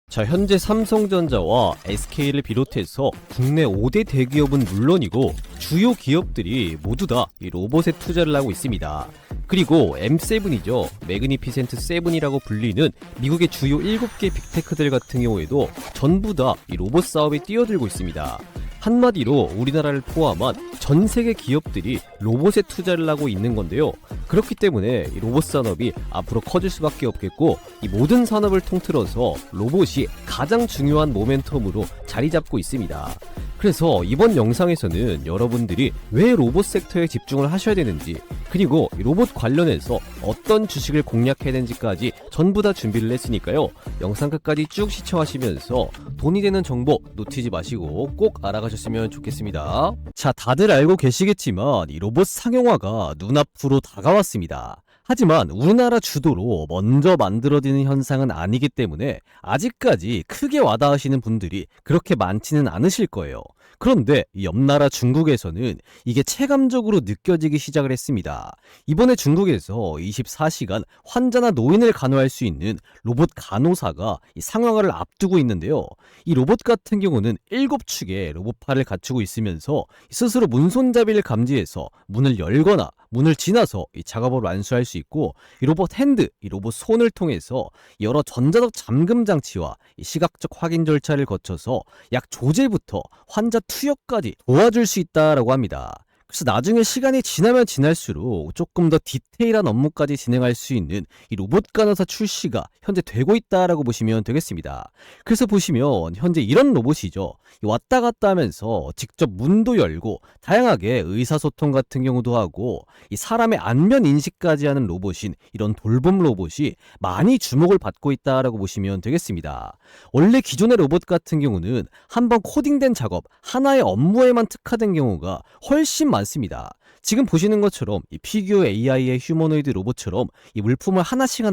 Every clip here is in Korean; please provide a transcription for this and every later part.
자, 현재 삼성전자와 SK를 비롯해서 국내 5대 대기업은 물론이고 주요 기업들이 모두 다 이 로봇에 투자를 하고 있습니다. 그리고 M7이죠. 매그니피센트 7이라고 불리는 미국의 주요 7개 빅테크들 같은 경우에도 전부 다 이 로봇 사업에 뛰어들고 있습니다. 한마디로 우리나라를 포함한 전 세계 기업들이 로봇에 투자를 하고 있는 건데요. 그렇기 때문에 이 로봇 산업이 앞으로 커질 수밖에 없겠고, 이 모든 산업을 통틀어서 로봇이 가장 중요한 모멘텀으로 자리 잡고 있습니다. 그래서 이번 영상에서는 여러분들이 왜 로봇 섹터에 집중을 하셔야 되는지, 그리고 로봇 관련해서 어떤 주식을 공략해야 되는지까지 전부 다 준비를 했으니까요. 영상 끝까지 쭉 시청하시면서 돈이 되는 정보 놓치지 마시고 꼭 알아가셨으면 좋겠습니다. 자, 다들 알고 계시겠지만 이 로봇 상용화가 눈앞으로 다가왔습니다. 하지만 우리나라 주도로 먼저 만들어지는 현상은 아니기 때문에 아직까지 크게 와닿으시는 분들이 그렇게 많지는 않으실 거예요. 그런데 옆나라 중국에서는 이게 체감적으로 느껴지기 시작을 했습니다. 이번에 중국에서 24시간 환자나 노인을 간호할 수 있는 로봇 간호사가 상용화를 앞두고 있는데요. 이 로봇 같은 경우는 7축의 로봇팔을 갖추고 있으면서 스스로 문손잡이를 감지해서 문을 열거나 문을 지나서 이 작업을 완수할 수 있고, 이 로봇 핸드, 이 로봇 손을 통해서 여러 전자적 잠금 장치와 이 시각적 확인 절차를 거쳐서 약 조제부터 환자 투여까지 도와줄 수 있다라고 합니다. 그래서 나중에 시간이 지나면 지날수록 조금 더 디테일한 업무까지 진행할 수 있는 이 로봇 간호사 출시가 현재 되고 있다라고 보시면 되겠습니다. 그래서 보시면 현재 이런 로봇이죠. 왔다 갔다 하면서 직접 문도 열고 다양하게 의사소통 같은 경우도 하고, 이 사람의 안면 인식까지 하는 로봇인 이런 돌봄 로봇이 많이 주목을 받고 있다라고 보시면 되겠습니다. 원래 기존의 로봇 같은 경우는 한번 코딩된 작업, 하나의 업무에만 특화된 경우가 훨씬 많습니다. 지금 보시는 것처럼 이 피규어 AI의 휴머노이드 로봇처럼 이 물품을 하나씩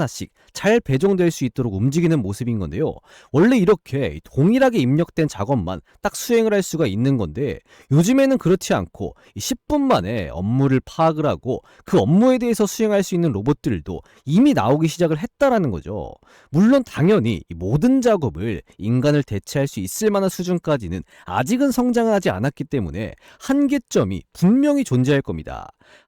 잘 배정될 수 있도록 움직이는 모습인 건데요. 원래 이렇게 동일하게 입력된 작업만 딱 수행을 할 수가 있는 건데, 요즘에는 그렇지 않고 10분 만에 업무를 파악을 하고 그 업무에 대해서 수행할 수 있는 로봇들도 이미 나오기 시작을 했다라는 거죠. 물론 당연히 이 모든 작업을 인간을 대체할 수 있을 만한 수준까지는 아직은 성장을 하지 않았기 때문에 한계점이 분명히 존재할 겁니다.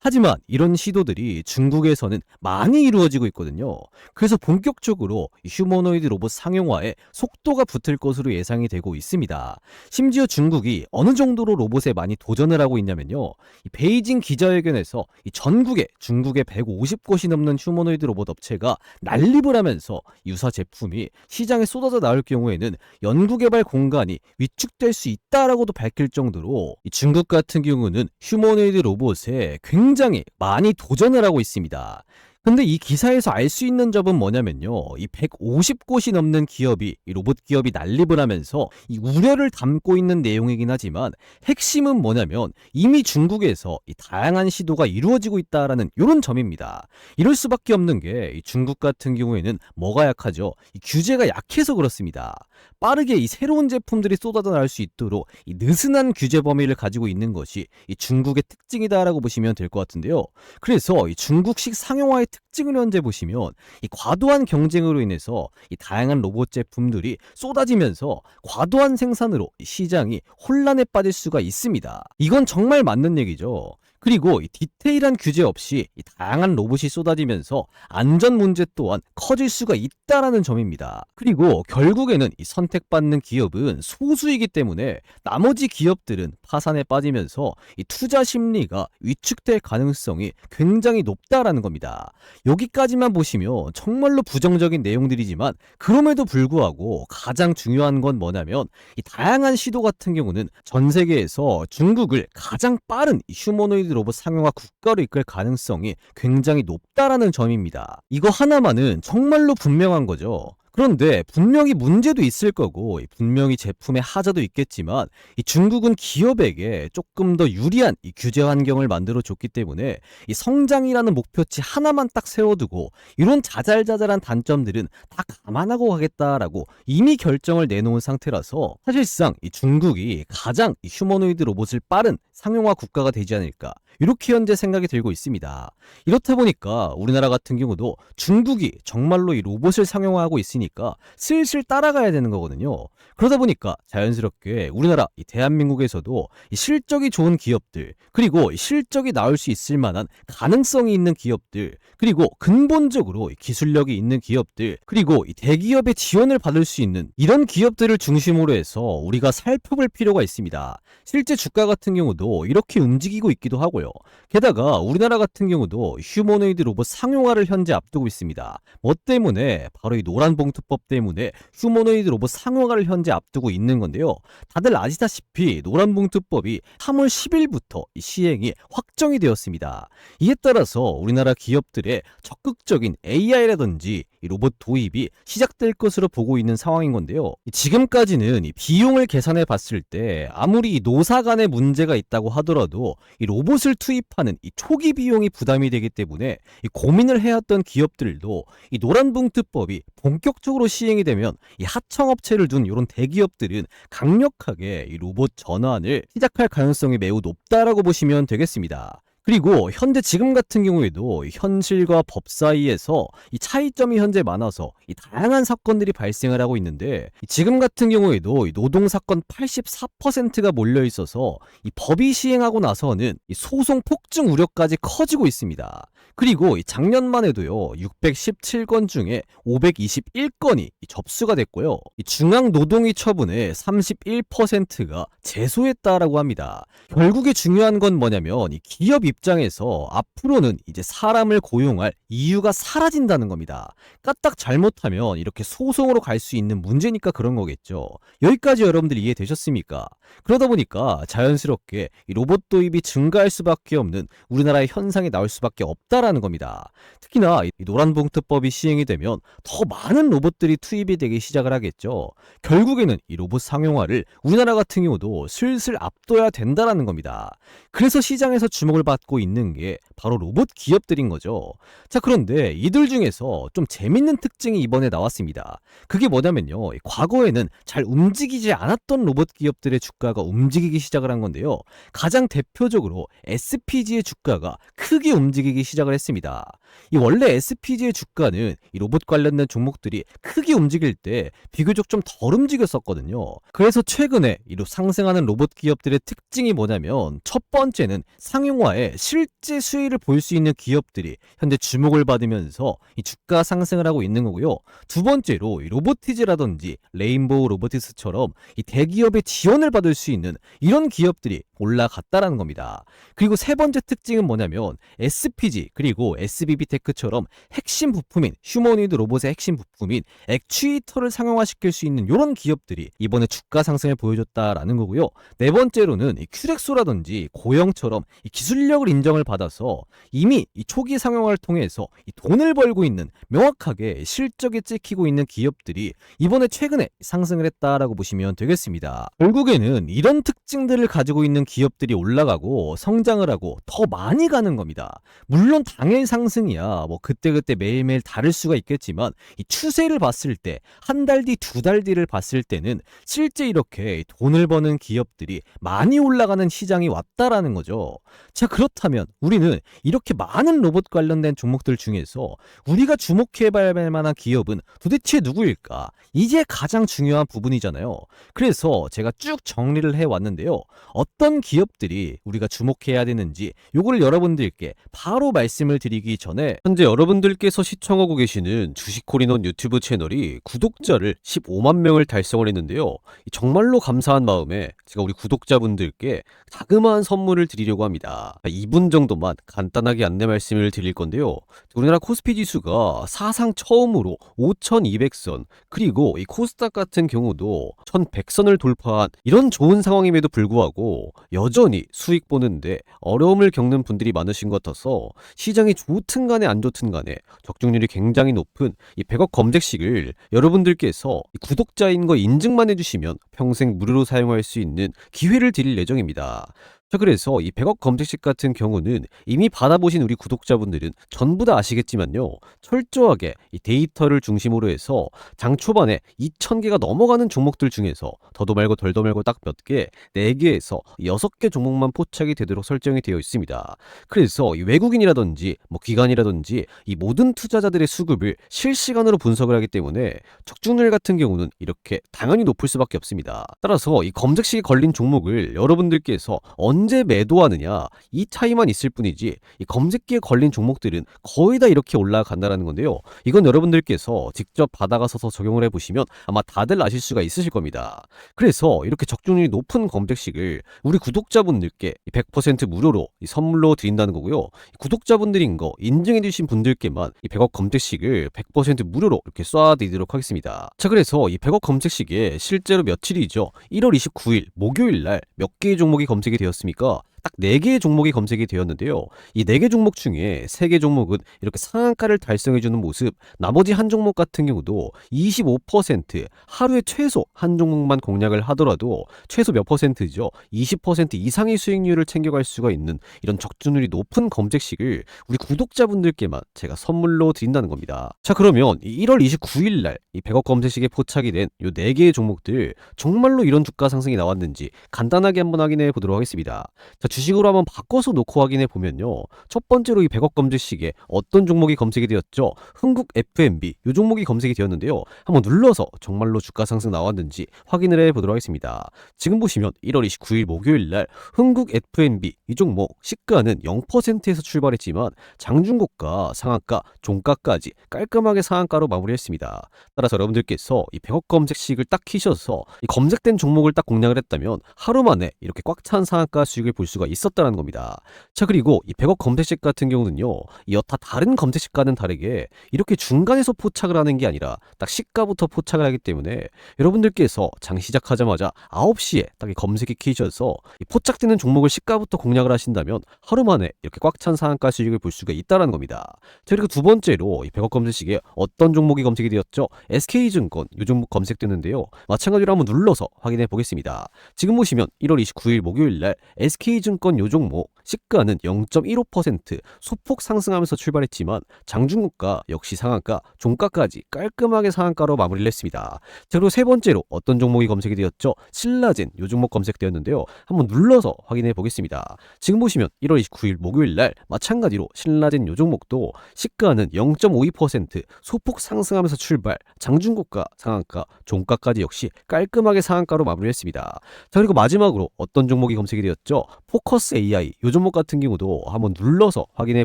하지만 이런 시도들이 중국에서는 많이 이루어지고 있거든요. 그래서 본격적으로 휴머노이드 로봇 상용화에 속도가 붙을 것으로 예상이 되고 있습니다. 심지어 중국이 어느 정도로 로봇에 많이 도전을 하고 있냐면요. 이 베이징 기자회견에서 이 전국에 중국의 150곳이 넘는 휴머노이드 로봇 업체가 난립을 하면서 유사 제품이 시장에 쏟아져 나올 경우에는 연구개발 공간이 위축될 수 있다라고도 밝힐 정도로 이 중국 같은 경우는 휴머노이드 로봇에 굉장히 많이 도전을 하고 있습니다. 근데 이 기사에서 알 수 있는 점은 뭐냐면요. 이 150곳이 넘는 기업이, 이 로봇 기업이 난립을 하면서 이 우려를 담고 있는 내용이긴 하지만, 핵심은 뭐냐면 이미 중국에서 이 다양한 시도가 이루어지고 있다라는 이런 점입니다. 이럴 수밖에 없는 게 이 중국 같은 경우에는 뭐가 약하죠? 이 규제가 약해서 그렇습니다. 빠르게 이 새로운 제품들이 쏟아져 나올 수 있도록 이 느슨한 규제 범위를 가지고 있는 것이 이 중국의 특징이다라고 보시면 될 것 같은데요. 그래서 이 중국식 상용화의 특징을 현재 보시면 이 과도한 경쟁으로 인해서 이 다양한 로봇 제품들이 쏟아지면서 과도한 생산으로 시장이 혼란에 빠질 수가 있습니다. 이건 정말 맞는 얘기죠. 그리고 이 디테일한 규제 없이 이 다양한 로봇이 쏟아지면서 안전 문제 또한 커질 수가 있다라는 점입니다. 그리고 결국에는 이 선택받는 기업은 소수이기 때문에 나머지 기업들은 파산에 빠지면서 이 투자 심리가 위축될 가능성이 굉장히 높다라는 겁니다. 여기까지만 보시면 정말로 부정적인 내용들이지만, 그럼에도 불구하고 가장 중요한 건 뭐냐면 이 다양한 시도 같은 경우는 전 세계에서 중국을 가장 빠른 휴머노이드 로봇 상용화 국가로 이끌 가능성이 굉장히 높다라는 점입니다. 이거 하나만은 정말로 분명한 거죠. 그런데 분명히 문제도 있을 거고 분명히 제품의 하자도 있겠지만, 이 중국은 기업에게 조금 더 유리한 이 규제 환경을 만들어 줬기 때문에 이 성장이라는 목표치 하나만 딱 세워두고 이런 자잘자잘한 단점들은 다 감안하고 가겠다라고 이미 결정을 내놓은 상태라서, 사실상 이 중국이 가장 이 휴머노이드 로봇을 빠른 상용화 국가가 되지 않을까, 이렇게 현재 생각이 들고 있습니다. 이렇다 보니까 우리나라 같은 경우도 중국이 정말로 이 로봇을 상용화하고 있으니까 슬슬 따라가야 되는 거거든요. 그러다 보니까 자연스럽게 우리나라 이 대한민국에서도 이 실적이 좋은 기업들, 그리고 이 실적이 나올 수 있을 만한 가능성이 있는 기업들, 그리고 근본적으로 이 기술력이 있는 기업들, 그리고 이 대기업의 지원을 받을 수 있는 이런 기업들을 중심으로 해서 우리가 살펴볼 필요가 있습니다. 실제 주가 같은 경우도 이렇게 움직이고 있기도 하고요. 게다가 우리나라 같은 경우도 휴머노이드 로봇 상용화를 현재 앞두고 있습니다. 뭐 때문에? 바로 이 노란봉투법 때문에 휴머노이드 로봇 상용화를 현재 앞두고 있는 건데요. 다들 아시다시피 노란봉투법이 3월 10일부터 시행이 확정이 되었습니다. 이에 따라서 우리나라 기업들의 적극적인 AI라든지 로봇 도입이 시작될 것으로 보고 있는 상황인 건데요. 지금까지는 이 비용을 계산해 봤을 때 아무리 노사 간의 문제가 있다고 하더라도 이 로봇을 투입하는 이 초기 비용이 부담이 되기 때문에 이 고민을 해왔던 기업들도 이 노란봉투법이 본격적으로 시행이 되면 이 하청업체를 둔 이런 대기업들은 강력하게 이 로봇 전환을 시작할 가능성이 매우 높다라고 보시면 되겠습니다. 그리고 현재 지금 같은 경우에도 현실과 법 사이에서 이 차이점이 현재 많아서 이 다양한 사건들이 발생을 하고 있는데, 지금 같은 경우에도 이 노동사건 84%가 몰려 있어서 이 법이 시행하고 나서는 이 소송 폭증 우려까지 커지고 있습니다. 그리고 이 작년만 해도요 617건 중에 521건이 접수가 됐고요. 이 중앙노동위 처분의 31%가 제소했다라고 합니다. 결국에 중요한 건 뭐냐면 이 기업 입장에서 앞으로는 이제 사람을 고용할 이유가 사라진다는 겁니다. 까딱 잘못하면 이렇게 소송으로 갈 수 있는 문제니까 그런 거겠죠. 여기까지 여러분들 이해되셨습니까? 그러다 보니까 자연스럽게 이 로봇 도입이 증가할 수밖에 없는 우리나라의 현상이 나올 수밖에 없다라는 겁니다. 특히나 이 노란봉투법이 시행이 되면 더 많은 로봇들이 투입이 되기 시작을 하겠죠. 결국에는 이 로봇 상용화를 우리나라 같은 경우도 슬슬 앞둬야 된다라는 겁니다. 그래서 시장에서 주목을 받고 있는 게 바로 로봇 기업들인 거죠. 자, 그런데 이들 중에서 좀 재밌는 특징이 이번에 나왔습니다. 그게 뭐냐면요, 과거에는 잘 움직이지 않았던 로봇 기업들의 주가가 움직이기 시작을 한 건데요. 가장 대표적으로 SPG의 주가가 크게 움직이기 시작을 했습니다. 이 원래 SPG의 주가는 이 로봇 관련된 종목들이 크게 움직일 때 비교적 좀 덜 움직였었거든요. 그래서 최근에 이 상승하는 로봇 기업들의 특징이 뭐냐면, 첫 번째는 상용화에 실제 수익을 볼 수 있는 기업들이 현재 주목을 받으면서 이 주가 상승을 하고 있는 거고요. 두 번째로 이 로보티즈라든지 레인보우 로보티스처럼 이 대기업의 지원을 받을 수 있는 이런 기업들이 올라갔다라는 겁니다. 그리고 세 번째 특징은 뭐냐면, SPG 그리고 SBB테크처럼 핵심 부품인 휴머노이드 로봇의 핵심 부품인 액추에이터를 상용화시킬 수 있는 이런 기업들이 이번에 주가 상승을 보여줬다라는 거고요. 네 번째로는 이 큐렉소라든지 고영처럼 이 기술력을 인정을 받아서 이미 이 초기 상용화를 통해서 이 돈을 벌고 있는, 명확하게 실적이 찍히고 있는 기업들이 이번에 최근에 상승을 했다라고 보시면 되겠습니다. 결국에는 이런 특징들을 가지고 있는 기업들이 올라가고 성장을 하고 더 많이 가는 겁니다. 물론 당일 상승이야 뭐 그때그때 매일매일 다를 수가 있겠지만, 이 추세를 봤을 때 한 달 뒤, 두 달 뒤를 봤을 때는 실제 이렇게 돈을 버는 기업들이 많이 올라가는 시장이 왔다라는 거죠. 자, 그렇다면 우리는 이렇게 많은 로봇 관련된 종목들 중에서 우리가 주목해봐야 할 만한 기업은 도대체 누구일까? 이게 가장 중요한 부분이잖아요. 그래서 제가 쭉 정리를 해왔는데요. 어떤 기업들이 우리가 주목해야 되는지 요거를 여러분들께 바로 말씀을 드리기 전에, 현재 여러분들께서 시청하고 계시는 주식콜인원 유튜브 채널이 구독자를 15만 명을 달성을 했는데요. 정말로 감사한 마음에 제가 우리 구독자분들께 자그마한 선물을 드리려고 합니다. 2분 정도만 간단하게 안내 말씀을 드릴 건데요. 우리나라 코스피 지수가 사상 처음으로 5200선, 그리고 이 코스닥 같은 경우도 1100선을 돌파한 이런 좋은 상황임에도 불구하고 여전히 수익 보는데 어려움을 겪는 분들이 많으신 것 같아서, 시장이 좋든 간에 안 좋든 간에 적중률이 굉장히 높은 이 100억 검색식을 여러분들께서 구독자인 거 인증만 해주시면 평생 무료로 사용할 수 있는 기회를 드릴 예정입니다. 자, 그래서 이 100억 검색식 같은 경우는 이미 받아보신 우리 구독자분들은 전부 다 아시겠지만요. 철저하게 이 데이터를 중심으로 해서 장 초반에 2,000개가 넘어가는 종목들 중에서 더도 말고 덜도 말고 딱 몇 개, 4개에서 6개 종목만 포착이 되도록 설정이 되어 있습니다. 그래서 이 외국인이라든지 뭐 기관이라든지 이 모든 투자자들의 수급을 실시간으로 분석을 하기 때문에 적중률 같은 경우는 이렇게 당연히 높을 수밖에 없습니다. 따라서 이 검색식이 걸린 종목을 여러분들께서 언제 매도하느냐 이 차이만 있을 뿐이지 이 검색기에 걸린 종목들은 거의 다 이렇게 올라간다는 건데요. 이건 여러분들께서 직접 받아가서 적용을 해보시면 아마 다들 아실 수가 있으실 겁니다. 그래서 이렇게 적중률이 높은 검색식을 우리 구독자분들께 100% 무료로 선물로 드린다는 거고요. 구독자분들인 거 인증해주신 분들께만 이 100억 검색식을 100% 무료로 이렇게 쏴드리도록 하겠습니다. 자, 그래서 이 100억 검색식에 실제로 며칠이죠. 1월 29일 목요일 날 몇 개의 종목이 검색이 되었습니까? 딱 4개의 종목이 검색이 되었는데요. 이 4개 종목 중에 3개 종목은 이렇게 상한가를 달성해주는 모습, 나머지 한 종목 같은 경우도 25% 하루에 최소 한 종목만 공략을 하더라도 최소 몇 퍼센트죠? 20% 이상의 수익률을 챙겨갈 수가 있는 이런 적중률이 높은 검색식을 우리 구독자분들께만 제가 선물로 드린다는 겁니다. 자, 그러면 1월 29일 날 이 100억 검색식에 포착이 된 이 4개의 종목들 정말로 이런 주가 상승이 나왔는지 간단하게 한번 확인해 보도록 하겠습니다. 자, 주식으로 한번 바꿔서 놓고 확인해 보면요. 첫 번째로 이 100억 검색식에 어떤 종목이 검색이 되었죠? 흥국 F&B 이 종목이 검색이 되었는데요. 한번 눌러서 정말로 주가 상승 나왔는지 확인을 해 보도록 하겠습니다. 지금 보시면 1월 29일 목요일 날 흥국 F&B 이 종목 시가는 0%에서 출발했지만 장중고가, 상한가, 종가까지 깔끔하게 상한가로 마무리했습니다. 따라서 여러분들께서 이 100억 검색식을 딱 키셔서 이 검색된 종목을 딱 공략을 했다면 하루 만에 이렇게 꽉 찬 상한가 수익을 볼 수가 있었다는 겁니다. 자, 그리고 이 100억 검색식 같은 경우는요. 이 여타 다른 검색식과는 다르게 이렇게 중간에서 포착을 하는 게 아니라 딱 시가부터 포착을 하기 때문에 여러분들께서 장 시작하자마자 9시에 딱 이 검색기 키셔서 이 포착되는 종목을 시가부터 공략을 하신다면 하루 만에 이렇게 꽉 찬 상한가 수익을 볼 수가 있다는 겁니다. 자, 그리고 두 번째로 이 100억 검색식에 어떤 종목이 검색이 되었죠? SK증권 이 종목 검색되는데요. 마찬가지로 한번 눌러서 확인해 보겠습니다. 지금 보시면 1월 29일 목요일 날 SK증권 요 종목 시가는 0.15% 소폭 상승하면서 출발했지만 장중고가 역시 상한가, 종가까지 깔끔하게 상한가로 마무리를 했습니다. 자, 그리고 세 번째로 어떤 종목이 검색이 되었죠? 신라젠 요 종목 검색되었는데요. 한번 눌러서 확인해 보겠습니다. 지금 보시면 1월 29일 목요일 날 마찬가지로 신라젠 요 종목도 시가는 0.52% 소폭 상승하면서 출발, 장중고가, 상한가, 종가까지 역시 깔끔하게 상한가로 마무리했습니다. 자, 그리고 마지막으로 어떤 종목이 검색이 되었죠? 포커스 AI 요 종목 같은 경우도 한번 눌러서 확인해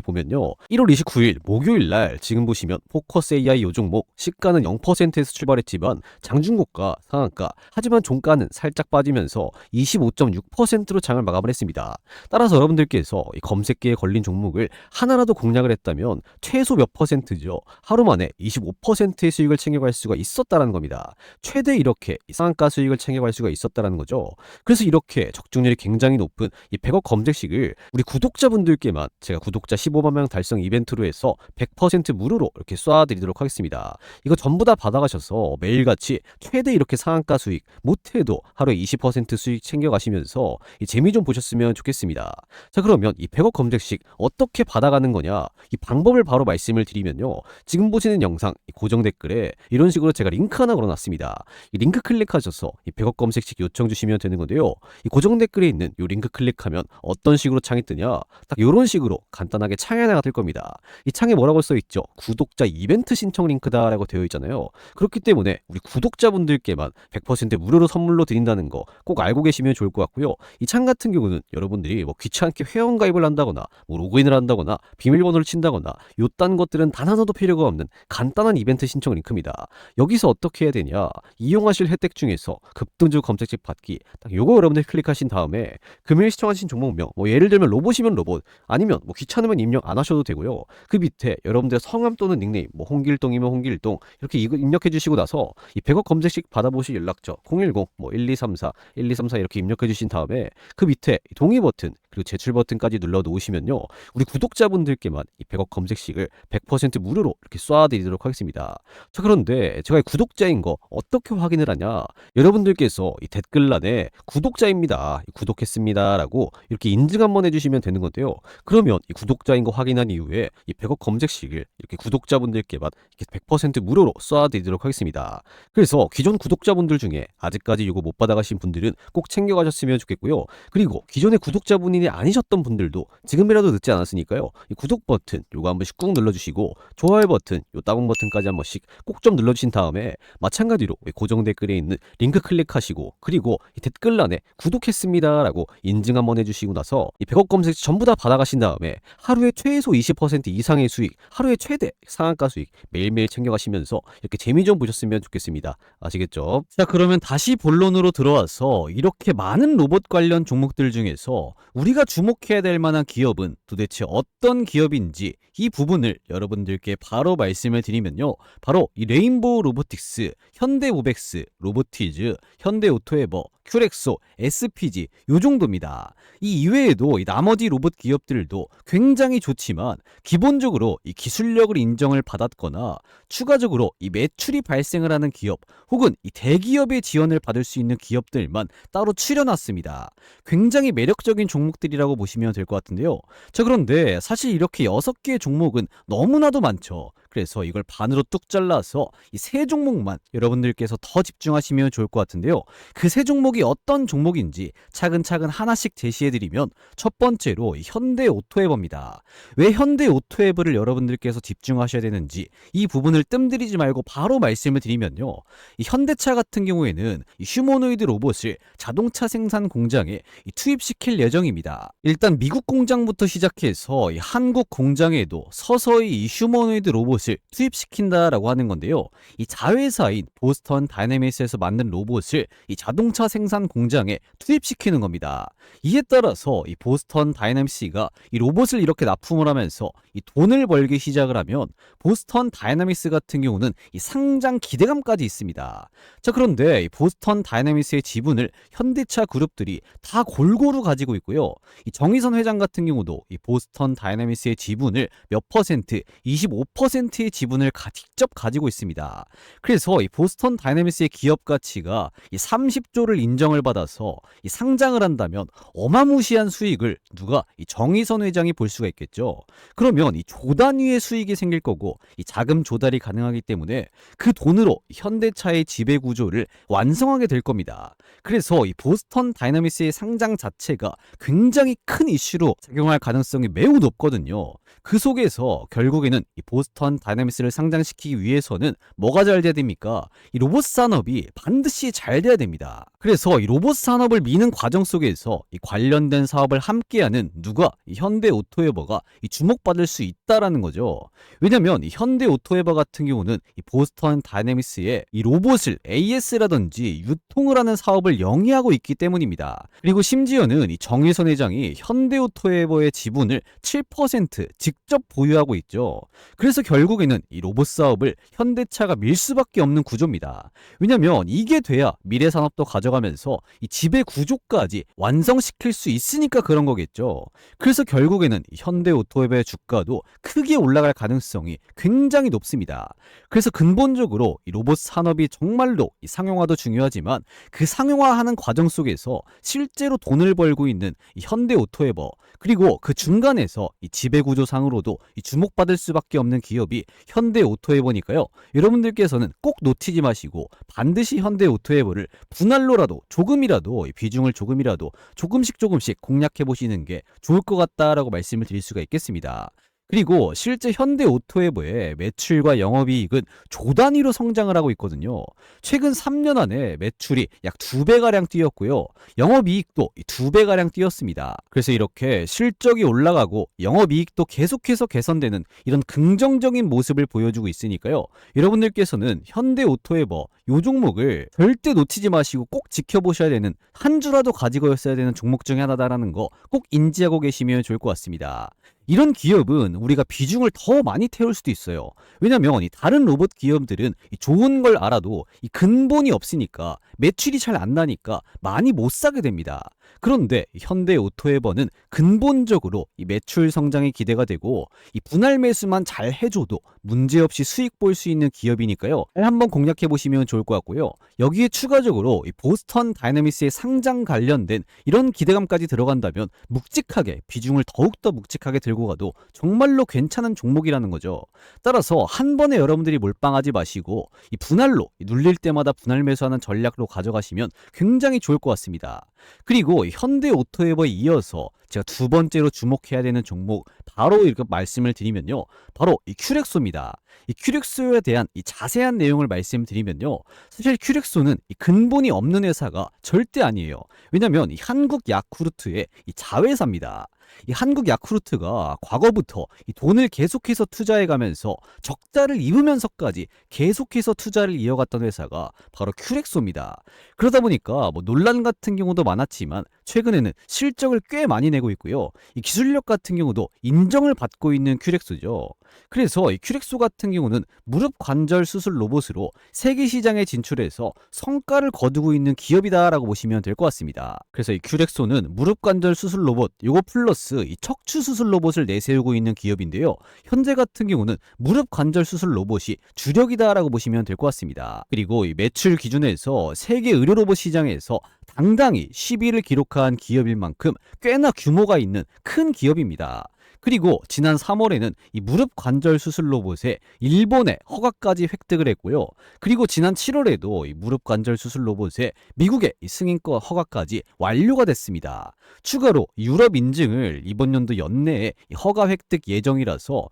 보면요. 1월 29일 목요일 날 지금 보시면 포커스 AI 요 종목 시가는 0%에서 출발했지만 장중고가, 상한가, 하지만 종가는 살짝 빠지면서 25.6%로 장을 마감을 했습니다. 따라서 여러분들께서 이 검색기에 걸린 종목을 하나라도 공략을 했다면 최소 몇 퍼센트죠? 하루 만에 25%의 수익을 챙겨갈 수가 있었다는 겁니다. 최대 이렇게 상한가 수익을 챙겨갈 수가 있었다는 거죠. 그래서 이렇게 적중률이 굉장히 높은 이 100억 검색식을 우리 구독자분들께만 제가 구독자 15만 명 달성 이벤트로 해서 100% 무료로 이렇게 쏴드리도록 하겠습니다. 이거 전부 다 받아가셔서 매일같이 최대 이렇게 상한가 수익, 못해도 하루에 20% 수익 챙겨가시면서 이 재미 좀 보셨으면 좋겠습니다. 자, 그러면 이 100억 검색식 어떻게 받아가는 거냐, 이 방법을 바로 말씀을 드리면요. 지금 보시는 영상 고정 댓글에 이런 식으로 제가 링크 하나 걸어놨습니다. 이 링크 클릭하셔서 이 100억 검색식 요청 주시면 되는 건데요. 이 고정 댓글에 있는 이 링크 클릭하면 어떤 식으로 창이 뜨냐, 딱 이런 식으로 간단하게 창이 하나가 뜰 겁니다. 이 창에 뭐라고 써있죠? 구독자 이벤트 신청 링크다 라고 되어 있잖아요. 그렇기 때문에 우리 구독자분들께만 100% 무료로 선물로 드린다는 거 꼭 알고 계시면 좋을 것 같고요. 이 창 같은 경우는 여러분들이 뭐 귀찮게 회원 가입을 한다거나 뭐 로그인을 한다거나 비밀번호를 친다거나 요딴 것들은 단 하나도 필요가 없는 간단한 이벤트 신청 링크입니다. 여기서 어떻게 해야 되냐, 이용하실 혜택 중에서 급등주 검색식 받기, 딱 요거 여러분들 클릭하신 다음에 금일 시청하신 종목명, 뭐 예를 들면 로봇이면 로봇, 아니면 뭐 귀찮으면 입력 안 하셔도 되고요. 그 밑에 여러분들의 성함 또는 닉네임, 뭐 홍길동이면 홍길동 이렇게 입력해 주시고 나서 이 100억 검색식 받아보실 연락처 010 뭐 1234 1234 이렇게 입력해 주신 다음에 그 밑에 동의 버튼 그리고 제출 버튼까지 눌러 놓으시면요. 우리 구독자분들께만 이 100억 검색식을 100% 무료로 이렇게 쏴드리도록 하겠습니다. 자, 그런데 제가 이 구독자인 거 어떻게 확인을 하냐? 여러분들께서 이 댓글란에 구독자입니다, 구독했습니다 라고 이렇게 인증 한번 해주시면 되는 건데요. 그러면 이 구독자인 거 확인한 이후에 이 100억 검색식을 이렇게 구독자분들께만 이렇게 100% 무료로 쏴드리도록 하겠습니다. 그래서 기존 구독자분들 중에 아직까지 이거 못 받아가신 분들은 꼭 챙겨가셨으면 좋겠고요. 그리고 기존의 구독자분이 아니셨던 분들도 지금이라도 늦지 않았으니까요. 이 구독 버튼 요거 한 번씩 꾹 눌러주시고 좋아요 버튼 요 다운 버튼까지 한 번씩 꼭 좀 눌러주신 다음에 마찬가지로 고정 댓글에 있는 링크 클릭하시고 그리고 이 댓글란에 구독했습니다 라고 인증 한번 해주시고 나서 이 100억 검색 전부 다 받아가신 다음에 하루에 최소 20% 이상의 수익, 하루에 최대 상한가 수익 매일매일 챙겨가시면서 이렇게 재미 좀 보셨으면 좋겠습니다. 아시겠죠? 자, 그러면 다시 본론으로 들어와서 이렇게 많은 로봇 관련 종목들 중에서 우리가 주목해야 될 만한 기업은 도대체 어떤 기업인지 이 부분을 여러분들께 바로 말씀을 드리면요. 바로 이 레인보우 로보틱스, 현대모백스, 로보티즈, 현대오토에버, 큐렉소, SPG 요 정도입니다. 이 이외에도 이 나머지 로봇 기업들도 굉장히 좋지만 기본적으로 이 기술력을 인정을 받았거나 추가적으로 이 매출이 발생을 하는 기업 혹은 이 대기업의 지원을 받을 수 있는 기업들만 따로 추려놨습니다. 굉장히 매력적인 종목들이라고 보시면 될 것 같은데요. 자, 그런데 사실 이렇게 6개의 종목은 너무나도 많죠. 그래서 이걸 반으로 뚝 잘라서 이 3종목만 여러분들께서 더 집중하시면 좋을 것 같은데요. 그 3종목이 어떤 종목인지 차근차근 하나씩 제시해드리면 첫 번째로 현대오토에버입니다. 왜 현대오토에버를 여러분들께서 집중하셔야 되는지 이 부분을 뜸들이지 말고 바로 말씀을 드리면요. 이 현대차 같은 경우에는 이 휴머노이드 로봇을 자동차 생산 공장에 투입시킬 예정입니다. 일단 미국 공장부터 시작해서 이 한국 공장에도 서서히 이 휴머노이드 로봇을 투입시킨다라고 하는 건데요. 이 자회사인 보스턴 다이내믹스에서 만든 로봇을 이 자동차 생산 공장에 투입시키는 겁니다. 이에 따라서 이 보스턴 다이내믹스가 이 로봇을 이렇게 납품을 하면서 이 돈을 벌기 시작을 하면 보스턴 다이내믹스 같은 경우는 이 상장 기대감까지 있습니다. 자, 그런데 이 보스턴 다이내믹스의 지분을 현대차 그룹들이 다 골고루 가지고 있고요. 이 정의선 회장 같은 경우도 이 보스턴 다이내믹스의 지분을 몇 퍼센트, 25%의 지분을 직접 가지고 있습니다. 그래서 이 보스턴 다이내믹스의 기업 가치가 이 30조를 인정을 받아서 이 상장을 한다면 어마무시한 수익을 누가 이 정의선 회장이 볼 수가 있겠죠. 그러면 이 조 단위의 수익이 생길 거고 이 자금 조달이 가능하기 때문에 그 돈으로 현대차의 지배 구조를 완성하게 될 겁니다. 그래서 이 보스턴 다이내믹스의 상장 자체가 굉장히 큰 이슈로 작용할 가능성이 매우 높거든요. 그 속에서 결국에는 이 보스턴 다이내믹스를 상장시키기 위해서는 뭐가 잘 돼야 됩니까? 이 로봇 산업이 반드시 잘 돼야 됩니다. 그래서 이 로봇 산업을 미는 과정 속에서 이 관련된 사업을 함께하는 누가 이 현대오토에버가 이 주목받을 수 있다라는 거죠. 왜냐면 이 현대오토에버 같은 경우는 이 보스턴 다이내믹스의 이 로봇을 AS라든지 유통을 하는 사업을 영위하고 있기 때문입니다. 그리고 심지어는 이 정의선 회장이 현대오토에버의 지분을 7% 직접 보유하고 있죠. 그래서 결국에는 이 로봇 사업을 현대차가 밀 수밖에 없는 구조입니다. 왜냐면 이게 돼야 미래 산업도 가져가면서 이 지배 구조까지 완성시킬 수 있으니까 그런 거겠죠. 그래서 결국에는 이 현대오토에버의 주가도 크게 올라갈 가능성이 굉장히 높습니다. 그래서 근본적으로 이 로봇 산업이 정말로 이 상용화도 중요하지만 그 상용화하는 과정 속에서 실제로 돈을 벌고 있는 이 현대오토에버 그리고 그 중간에서 이 지배구조상으로도 이 주목받을 수밖에 없는 기업이 현대오토에버니까요. 여러분들께서는 꼭 놓치지 마시고 반드시 현대오토에버를 분할로라도 조금이라도 비중을 조금씩 공략해 보시는 게 좋을 것 같다라고 말씀을 드릴 수가 있겠습니다. 그리고 실제 현대오토에버의 매출과 영업이익은 조 단위로 성장을 하고 있거든요. 최근 3년 안에 매출이 약 2배가량 뛰었고요. 영업이익도 2배가량 뛰었습니다. 그래서 이렇게 실적이 올라가고 영업이익도 계속해서 개선되는 이런 긍정적인 모습을 보여주고 있으니까요. 여러분들께서는 현대오토에버 요 종목을 절대 놓치지 마시고 꼭 지켜보셔야 되는 한 주라도 가지고 있어야 되는 종목 중에 하나다라는 거 꼭 인지하고 계시면 좋을 것 같습니다. 이런 기업은 우리가 비중을 더 많이 태울 수도 있어요. 왜냐면 이 다른 로봇 기업들은 이 좋은 걸 알아도 이 근본이 없으니까 매출이 잘 안 나니까 많이 못 사게 됩니다. 그런데 현대 오토에버는 근본적으로 이 매출 성장이 기대가 되고 이 분할 매수만 잘 해줘도 문제없이 수익 볼 수 있는 기업이니까요. 한번 공략해 보시면 좋을 것 같고요. 여기에 추가적으로 이 보스턴 다이나믹스의 상장 관련된 이런 기대감까지 들어간다면 묵직하게 비중을 더욱더 묵직하게 들고 가도 정말로 괜찮은 종목이라는 거죠. 따라서 한 번에 여러분들이 몰빵하지 마시고 이 분할로 눌릴 때마다 분할 매수하는 전략으로 가져가시면 굉장히 좋을 것 같습니다. 그리고 현대 오토에버에 이어서 제가 두 번째로 주목해야 되는 종목 바로 이렇게 말씀을 드리면요. 바로 이 큐렉소입니다. 이 큐렉소에 대한 이 자세한 내용을 말씀드리면요. 사실 큐렉소는 이 근본이 없는 회사가 절대 아니에요. 왜냐면 이 한국 야쿠르트의 이 자회사입니다. 이 한국 야쿠르트가 과거부터 이 돈을 계속해서 투자해 가면서 적자를 입으면서까지 계속해서 투자를 이어갔던 회사가 바로 큐렉소입니다. 그러다 보니까 뭐 논란 같은 경우도 많았지만 최근에는 실적을 꽤 많이 내고 있고요. 이 기술력 같은 경우도 인정을 받고 있는 큐렉소죠. 그래서 이 큐렉소 같은 경우는 무릎 관절 수술 로봇으로 세계 시장에 진출해서 성과를 거두고 있는 기업이다라고 보시면 될 것 같습니다. 그래서 이 큐렉소는 무릎 관절 수술 로봇 요거 플러스 이 척추 수술 로봇을 내세우고 있는 기업인데요. 현재 같은 경우는 무릎 관절 수술 로봇이 주력이다라고 보시면 될 것 같습니다. 그리고 이 매출 기준에서 세계 의료 로봇 시장에서 당당히 10위를 기록한 기업일 만큼 꽤나 규모가 있는 큰 기업입니다. 그리고 지난 3월에는 이 무릎 관절 수술 로봇에 일본의 허가까지 획득을 했고요. 그리고 지난 7월에도 이 무릎 관절 수술 로봇에 미국의 이 승인권 허가까지 완료가 됐습니다. 추가로 유럽 인증을 이번 연도 연내에 허가 획득 예정이라서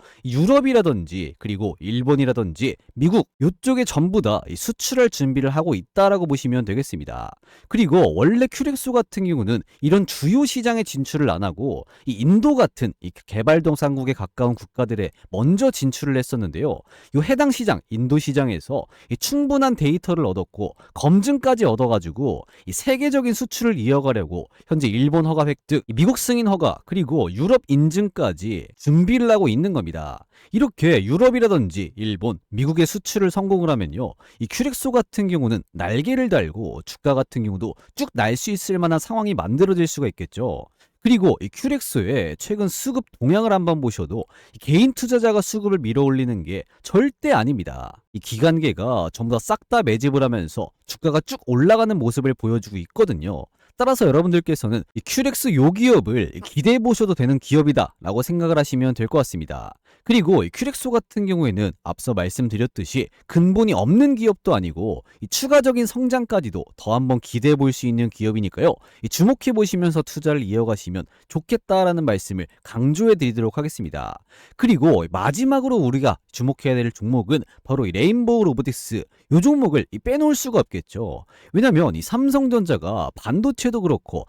유럽이라든지 그리고 일본이라든지 미국 이쪽에 전부 다 수출할 준비를 하고 있다라고 보시면 되겠습니다. 그리고 원래 큐렉소 같은 경우는 이런 주요 시장에 진출을 안 하고 이 인도 같은 이 개발도상국에 가까운 국가들에 먼저 진출을 했었는데요. 이 해당 시장, 인도 시장에서 이 충분한 데이터를 얻었고 검증까지 얻어가지고 이 세계적인 수출을 이어가려고 현재 일본 허가 획득, 미국 승인 허가, 그리고 유럽 인증까지 준비를 하고 있는 겁니다. 이렇게 유럽이라든지 일본, 미국의 수출을 성공을 하면요. 이 큐렉소 같은 경우는 날개를 달고 주가 같은 경우도 쭉 날 수 있을 만한 상황이 만들어질 수가 있겠죠. 그리고 이 큐렉소의 최근 수급 동향을 한번 보셔도 개인 투자자가 수급을 밀어올리는 게 절대 아닙니다. 이 기관계가 전부 다 싹 다 매집을 하면서 주가가 쭉 올라가는 모습을 보여주고 있거든요. 따라서 여러분들께서는 이 큐렉스 요 기업을 기대해 보셔도 되는 기업이다 라고 생각을 하시면 될 것 같습니다. 그리고 이 큐렉소 같은 경우에는 앞서 말씀드렸듯이 근본이 없는 기업도 아니고 이 추가적인 성장까지도 더 한번 기대해 볼 수 있는 기업이니까요. 이 주목해 보시면서 투자를 이어가시면 좋겠다라는 말씀을 강조해 드리도록 하겠습니다. 그리고 마지막으로 우리가 주목해야 될 종목은 바로 이 레인보우 로보틱스, 이 종목을 빼놓을 수가 없겠죠. 왜냐면 이 삼성전자가 반도체도 그렇고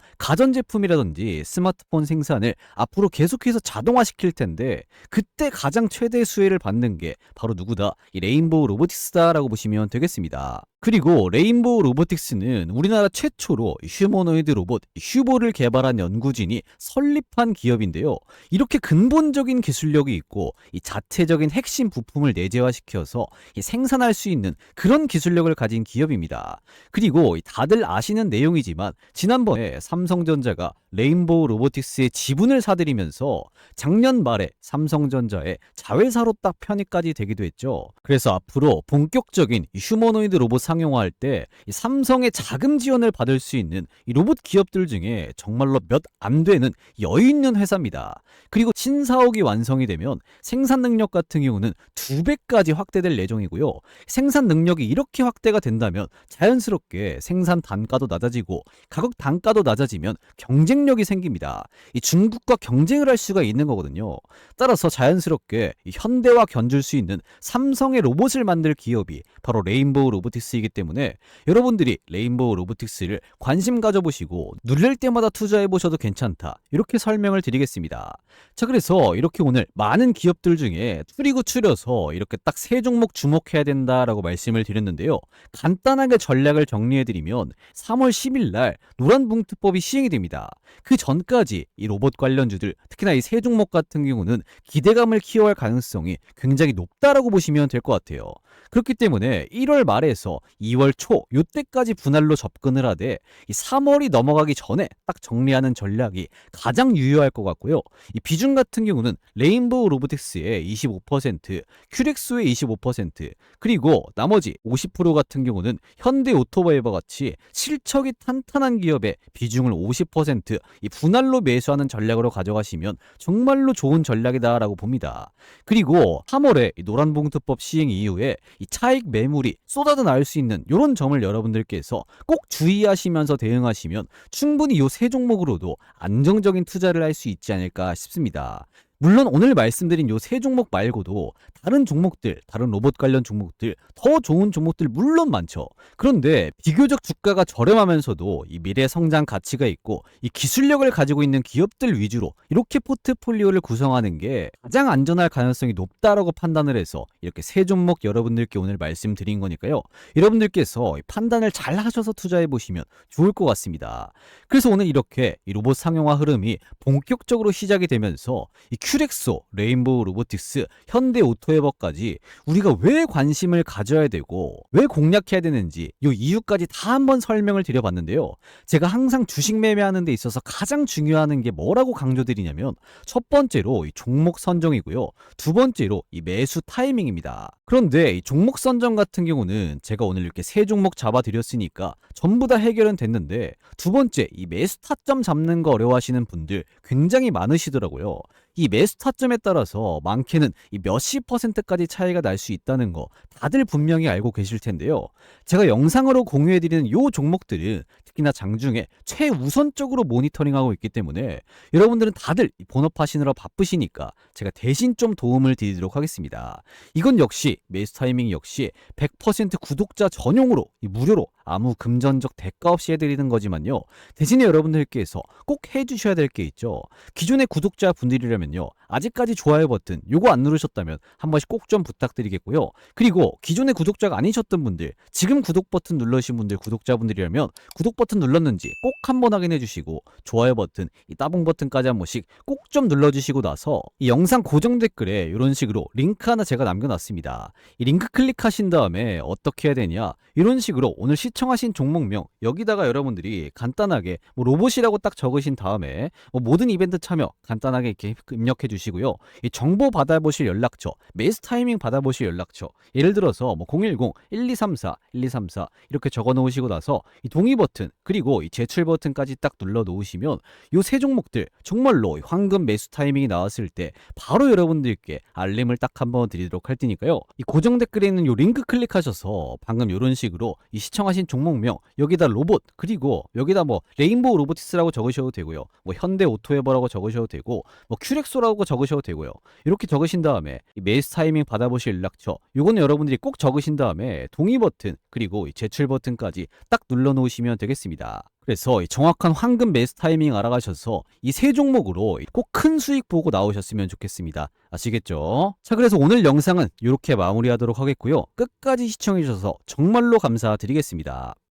가전제품이라든지 스마트폰 생산을 앞으로 계속해서 자동화시킬 텐데 그때 가장 최대 수혜를 받는 게 바로 누구다? 이 레인보우 로보틱스다라고 보시면 되겠습니다. 그리고 레인보우 로보틱스는 우리나라 최초로 휴머노이드 로봇 휴보를 개발한 연구진이 설립한 기업인데요. 이렇게 근본적인 기술력이 있고 이 자체적인 핵심 부품을 내재화시켜서 생산할 수 있는 그런 기술력을 가진 기업입니다. 그리고 다들 아시는 내용이지만 지난번에 삼성전자가 레인보우 로보틱스의 지분을 사들이면서 작년 말에 삼성전자의 자회사로 딱 편입까지 되기도 했죠. 그래서 앞으로 본격적인 휴머노이드 로봇 상용화할 때 삼성의 자금 지원을 받을 수 있는 이 로봇 기업들 중에 정말로 몇 안 되는 여유 있는 회사입니다. 그리고 신사옥이 완성이 되면 생산 능력 같은 경우는 2배까지 확대될 예정이고요. 생산 능력이 이렇게 확대가 된다면 자연스럽게 생산 단가도 낮아지고 가격 단가도 낮아지면 경쟁력이 생깁니다. 이 중국과 경쟁을 할 수가 있는 거거든요. 따라서 자연스럽게 이 현대와 견줄 수 있는 삼성의 로봇을 만들 기업이 바로 레인보우 로보틱스이기 종목들이기 때문에 여러분들이 레인보우 로보틱스를 관심 가져보시고 누릴 때마다 투자해보셔도 괜찮다, 이렇게 설명을 드리겠습니다. 자, 그래서 이렇게 오늘 많은 기업들 중에 추리고 추려서 이렇게 딱 세 종목 주목해야 된다라고 말씀을 드렸는데요. 간단하게 전략을 정리해드리면 3월 10일 날 노란봉투법이 시행이 됩니다. 그 전까지 이 로봇 관련주들, 특히나 이 세 종목 같은 경우는 기대감을 키워야 할 가능성이 굉장히 높다라고 보시면 될 것 같아요. 그렇기 때문에 1월 말에서 2월 초 요때까지 분할로 접근을 하되 이 3월이 넘어가기 전에 딱 정리하는 전략이 가장 유효할 것 같고요. 이 비중 같은 경우는 레인보우 로보틱스의 25%, 큐렉스의 25%, 그리고 나머지 50% 같은 경우는 현대 오토바이와 같이 실적이 탄탄한 기업의 비중을 50% 이 분할로 매수하는 전략으로 가져가시면 정말로 좋은 전략이다라고 봅니다. 그리고 3월에 노란봉투법 시행 이후에 이 차익 매물이 쏟아져 나올 수 있는 이런 점을 여러분들께서 꼭 주의하시면서 대응하시면 충분히 이 세 종목으로도 안정적인 투자를 할 수 있지 않을까 싶습니다. 물론 오늘 말씀드린 요 세 종목 말고도 다른 종목들, 다른 로봇 관련 종목들, 더 좋은 종목들 물론 많죠. 그런데 비교적 주가가 저렴하면서도 이 미래 성장 가치가 있고 이 기술력을 가지고 있는 기업들 위주로 이렇게 포트폴리오를 구성하는 게 가장 안전할 가능성이 높다라고 판단을 해서 이렇게 세 종목 여러분들께 오늘 말씀드린 거니까요. 여러분들께서 판단을 잘 하셔서 투자해 보시면 좋을 것 같습니다. 그래서 오늘 이렇게 이 로봇 상용화 흐름이 본격적으로 시작이 되면서 이 큐렉소, 레인보우 로보틱스, 현대 오토에버까지 우리가 왜 관심을 가져야 되고 왜 공략해야 되는지 이 이유까지 다 한번 설명을 드려봤는데요. 제가 항상 주식 매매하는 데 있어서 가장 중요한 게 뭐라고 강조드리냐면 첫 번째로 이 종목 선정이고요. 두 번째로 이 매수 타이밍입니다. 그런데 이 종목 선정 같은 경우는 제가 오늘 이렇게 세 종목 잡아드렸으니까 전부 다 해결은 됐는데 두 번째 이 매수 타점 잡는 거 어려워하시는 분들 굉장히 많으시더라고요. 이 매수 타점에 따라서 많게는 이 몇십 %까지 차이가 날 수 있다는 거 다들 분명히 알고 계실 텐데요. 제가 영상으로 공유해드리는 요 종목들은 특히나 장중에 최우선적으로 모니터링하고 있기 때문에 여러분들은 다들 본업하시느라 바쁘시니까 제가 대신 좀 도움을 드리도록 하겠습니다. 이건 역시 매수 타이밍 역시 100% 구독자 전용으로 무료로 아무 금전적 대가 없이 해드리는 거지만요. 대신에 여러분들께서 꼭 해주셔야 될 게 있죠. 기존의 구독자 분들이라면요. 아직까지 좋아요 버튼 요거 안 누르셨다면 한 번씩 꼭 좀 부탁드리겠고요. 그리고 기존의 구독자가 아니셨던 분들, 지금 구독 버튼 눌러주신 분들, 구독자분들이라면 구독 버튼 눌렀는지 꼭 한번 확인해 주시고 좋아요 버튼, 이 따봉 버튼까지 한 번씩 꼭 좀 눌러주시고 나서 이 영상 고정 댓글에 이런 식으로 링크 하나 제가 남겨놨습니다. 이 링크 클릭하신 다음에 어떻게 해야 되냐, 이런 식으로 오늘 시청하신 종목명 여기다가 여러분들이 간단하게 로봇이라고 딱 적으신 다음에 모든 이벤트 참여 간단하게 이렇게 입력해 주시고요. 이 정보 받아보실 연락처, 매수 타이밍 받아보실 연락처, 예를 들어서 010-1234-1234 이렇게 적어 놓으시고 나서 이 동의 버튼 그리고 이 제출 버튼까지 딱 눌러 놓으시면 요 세 종목들 정말로 황금 매수 타이밍이 나왔을 때 바로 여러분들께 알림을 딱 한번 드리도록 할 테니까요. 이 고정 댓글에 있는 요 링크 클릭하셔서 방금 요런 식으로 이 시청하신 종목명 여기다 로봇 그리고 여기다 레인보우 로보틱스라고 적으셔도 되고요. 현대 오토에버라고 적으셔도 되고 큐렉소라고 적으셔도 되고요. 이렇게 적으신 다음에 이 매수 타이밍 받아보실 연락처 요거는 여러분들이 꼭 적으신 다음에 동의 버튼 그리고 이 제출 버튼까지 딱 눌러 놓으시면 되겠습니다. 그래서 이 정확한 황금 매수 타이밍 알아가셔서 이 세 종목으로 꼭 큰 수익 보고 나오셨으면 좋겠습니다. 아시겠죠? 자, 그래서 오늘 영상은 이렇게 마무리하도록 하겠고요. 끝까지 시청해주셔서 정말로 감사드리겠습니다.